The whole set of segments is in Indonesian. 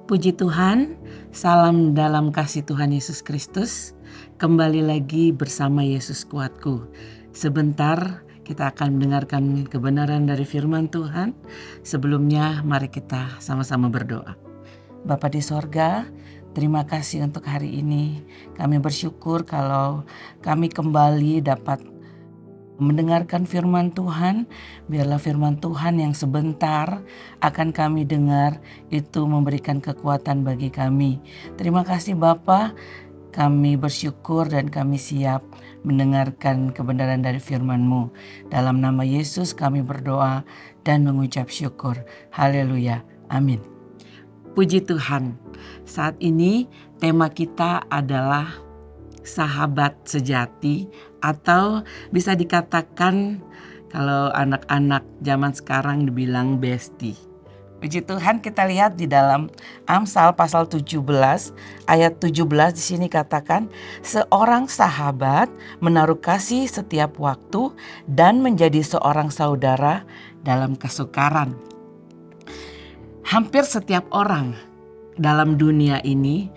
Puji Tuhan, salam dalam kasih Tuhan Yesus Kristus. Kembali lagi bersama Yesus Kuatku. Sebentar kita akan mendengarkan kebenaran dari firman Tuhan. Sebelumnya mari kita sama-sama berdoa. Bapa di sorga, terima kasih untuk hari ini. Kami bersyukur kalau kami kembali dapat mendengarkan firman Tuhan. Biarlah firman Tuhan yang sebentar akan kami dengar itu memberikan kekuatan bagi kami. Terima kasih Bapa, kami bersyukur dan kami siap mendengarkan kebenaran dari firman-Mu. Dalam nama Yesus kami berdoa dan mengucap syukur. Haleluya. Amin. Puji Tuhan. Saat ini tema kita adalah sahabat sejati, atau bisa dikatakan kalau anak-anak zaman sekarang dibilang bestie. Puji Tuhan, kita lihat di dalam Amsal pasal 17 ayat 17 di sini katakan, seorang sahabat menaruh kasih setiap waktu dan menjadi seorang saudara dalam kesukaran. Hampir setiap orang dalam dunia ini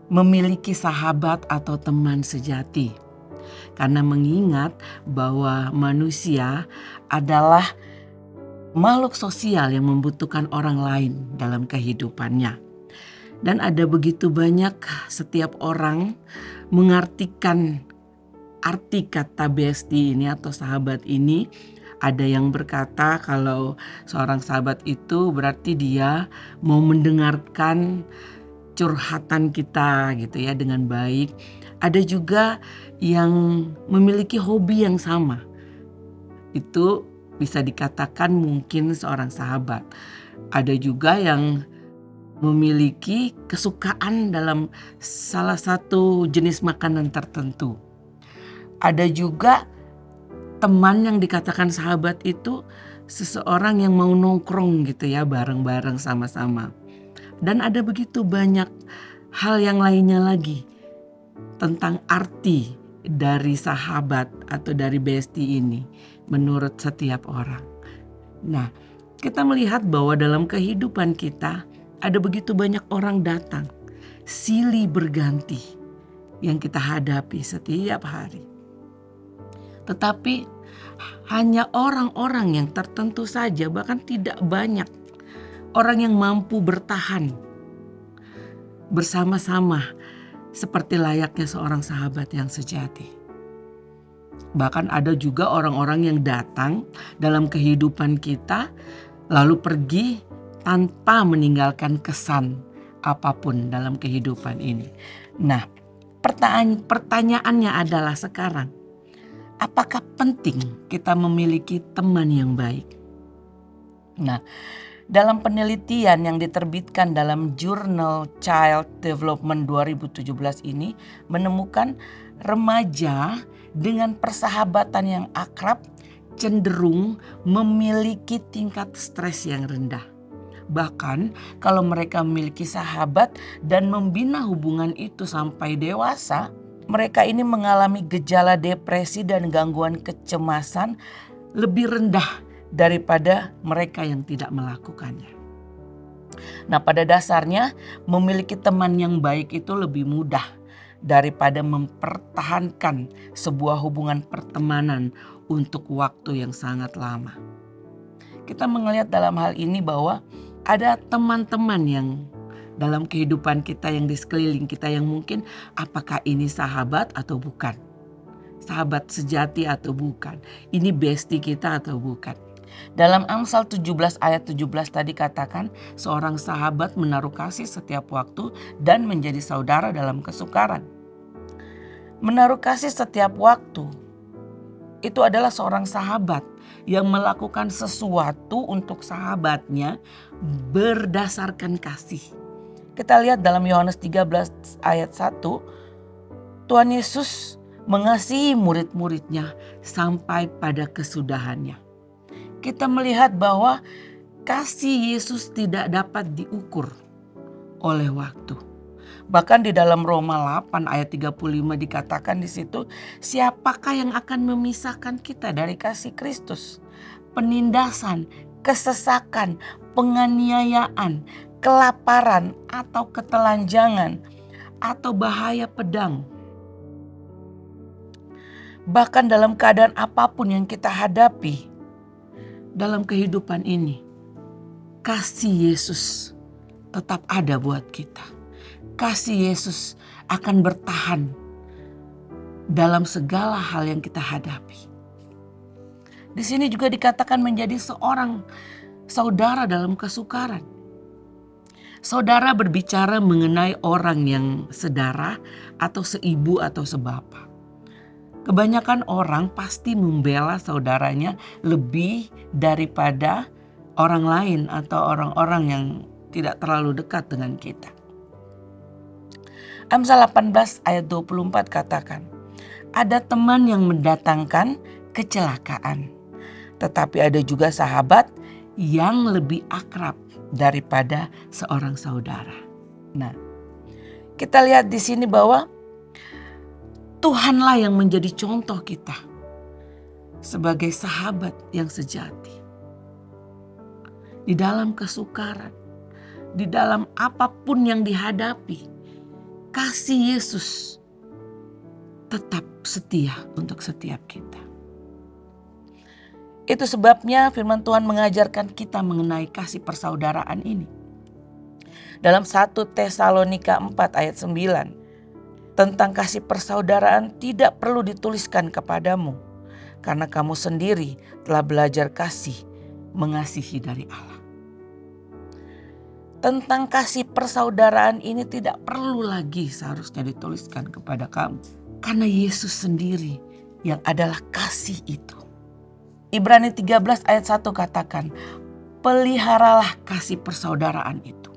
memiliki sahabat atau teman sejati. Karena mengingat bahwa manusia adalah makhluk sosial yang membutuhkan orang lain dalam kehidupannya. Dan ada begitu banyak setiap orang mengartikan arti kata bestie ini atau sahabat ini. Ada yang berkata kalau seorang sahabat itu berarti dia mau mendengarkan curhatan kita gitu ya dengan baik. Ada juga yang memiliki hobi yang sama. Itu bisa dikatakan mungkin seorang sahabat. Ada juga yang memiliki kesukaan dalam salah satu jenis makanan tertentu. Ada juga teman yang dikatakan sahabat itu seseorang yang mau nongkrong gitu ya bareng-bareng sama-sama. Dan ada begitu banyak hal yang lainnya lagi tentang arti dari sahabat atau dari bestie ini menurut setiap orang. Nah, kita melihat bahwa dalam kehidupan kita ada begitu banyak orang datang, silih berganti yang kita hadapi setiap hari. Tetapi hanya orang-orang yang tertentu saja, bahkan tidak banyak orang yang mampu bertahan bersama-sama seperti layaknya seorang sahabat yang sejati. Bahkan ada juga orang-orang yang datang dalam kehidupan kita lalu pergi tanpa meninggalkan kesan apapun dalam kehidupan ini. Nah, pertanyaannya adalah sekarang, apakah penting kita memiliki teman yang baik? Nah, dalam penelitian yang diterbitkan dalam Jurnal Child Development 2017 ini menemukan remaja dengan persahabatan yang akrab cenderung memiliki tingkat stres yang rendah. Bahkan kalau mereka memiliki sahabat dan membina hubungan itu sampai dewasa, mereka ini mengalami gejala depresi dan gangguan kecemasan lebih rendah daripada mereka yang tidak melakukannya. Nah, pada dasarnya memiliki teman yang baik itu lebih mudah daripada mempertahankan sebuah hubungan pertemanan untuk waktu yang sangat lama. Kita melihat dalam hal ini bahwa ada teman-teman yang dalam kehidupan kita yang di sekeliling kita yang mungkin apakah ini sahabat atau bukan? Sahabat sejati atau bukan? Ini bestie kita atau bukan? Dalam Amsal 17 ayat 17 tadi katakan seorang sahabat menaruh kasih setiap waktu dan menjadi saudara dalam kesukaran. Menaruh kasih setiap waktu itu adalah seorang sahabat yang melakukan sesuatu untuk sahabatnya berdasarkan kasih. Kita lihat dalam Yohanes 13 ayat 1, Tuhan Yesus mengasihi murid-muridnya sampai pada kesudahannya. Kita melihat bahwa kasih Yesus tidak dapat diukur oleh waktu. Bahkan di dalam Roma 8 ayat 35 dikatakan di situ, siapakah yang akan memisahkan kita dari kasih Kristus? Penindasan, kesesakan, penganiayaan, kelaparan atau ketelanjangan atau bahaya pedang. Bahkan dalam keadaan apapun yang kita hadapi dalam kehidupan ini, kasih Yesus tetap ada buat kita. Kasih Yesus akan bertahan dalam segala hal yang kita hadapi. Di sini juga dikatakan menjadi seorang saudara dalam kesukaran. Saudara berbicara mengenai orang yang sedarah atau seibu atau sebapa. Kebanyakan orang pasti membela saudaranya lebih daripada orang lain atau orang-orang yang tidak terlalu dekat dengan kita. Amsal 18 ayat 24 katakan, ada teman yang mendatangkan kecelakaan, tetapi ada juga sahabat yang lebih akrab daripada seorang saudara. Nah, kita lihat di sini bahwa Tuhanlah yang menjadi contoh kita sebagai sahabat yang sejati. Di dalam kesukaran, di dalam apapun yang dihadapi, kasih Yesus tetap setia untuk setiap kita. Itu sebabnya firman Tuhan mengajarkan kita mengenai kasih persaudaraan ini. Dalam 1 Tesalonika 4 ayat 9. Tentang kasih persaudaraan tidak perlu dituliskan kepadamu. Karena kamu sendiri telah belajar kasih mengasihi dari Allah. Tentang kasih persaudaraan ini tidak perlu lagi seharusnya dituliskan kepada kamu. Karena Yesus sendiri yang adalah kasih itu. Ibrani 13 ayat 1 katakan, peliharalah kasih persaudaraan itu.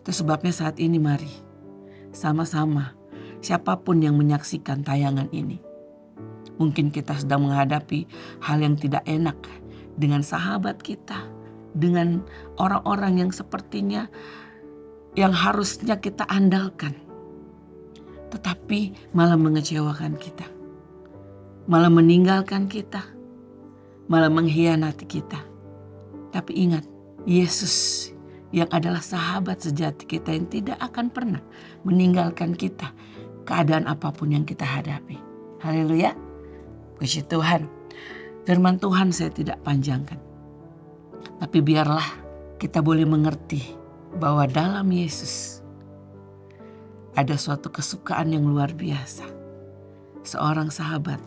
Itu sebabnya saat ini mari sama-sama siapapun yang menyaksikan tayangan ini. Mungkin kita sedang menghadapi hal yang tidak enak dengan sahabat kita, dengan orang-orang yang sepertinya yang harusnya kita andalkan, tetapi malah mengecewakan kita, malah meninggalkan kita, malah mengkhianati kita. Tapi ingat, Yesus yang adalah sahabat sejati kita yang tidak akan pernah meninggalkan kita keadaan apapun yang kita hadapi. Haleluya. Puji Tuhan. Firman Tuhan saya tidak panjangkan. Tapi biarlah kita boleh mengerti bahwa dalam Yesus ada suatu kesukaan yang luar biasa. Seorang sahabat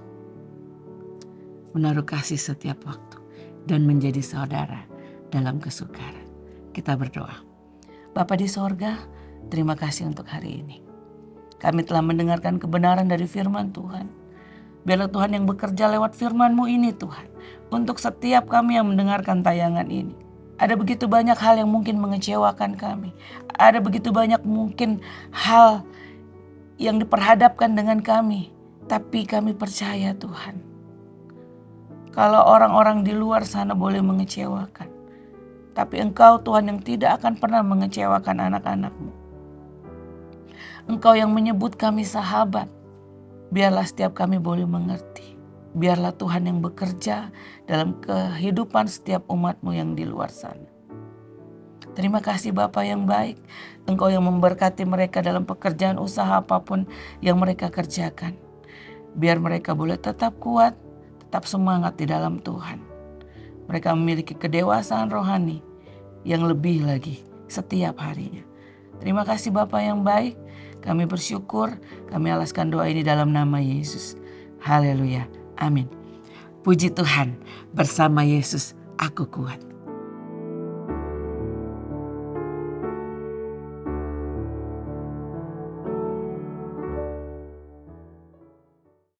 menaruh kasih setiap waktu dan menjadi saudara dalam kesukaran. Kita berdoa. Bapa di sorga, terima kasih untuk hari ini. Kami telah mendengarkan kebenaran dari firman Tuhan. Biarlah Tuhan yang bekerja lewat firman-Mu ini Tuhan. Untuk setiap kami yang mendengarkan tayangan ini. Ada begitu banyak hal yang mungkin mengecewakan kami. Ada begitu banyak mungkin hal yang diperhadapkan dengan kami. Tapi kami percaya Tuhan. Kalau orang-orang di luar sana boleh mengecewakan. Tapi Engkau Tuhan yang tidak akan pernah mengecewakan anak-anak-Mu. Engkau yang menyebut kami sahabat. Biarlah setiap kami boleh mengerti. Biarlah Tuhan yang bekerja dalam kehidupan setiap umat-Mu yang di luar sana. Terima kasih Bapa yang baik. Engkau yang memberkati mereka dalam pekerjaan usaha apapun yang mereka kerjakan. Biar mereka boleh tetap kuat, tetap semangat di dalam Tuhan. Mereka memiliki kedewasaan rohani yang lebih lagi setiap harinya. Terima kasih Bapa yang baik. Kami bersyukur, kami alaskan doa ini dalam nama Yesus. Haleluya. Amin. Puji Tuhan, bersama Yesus aku kuat.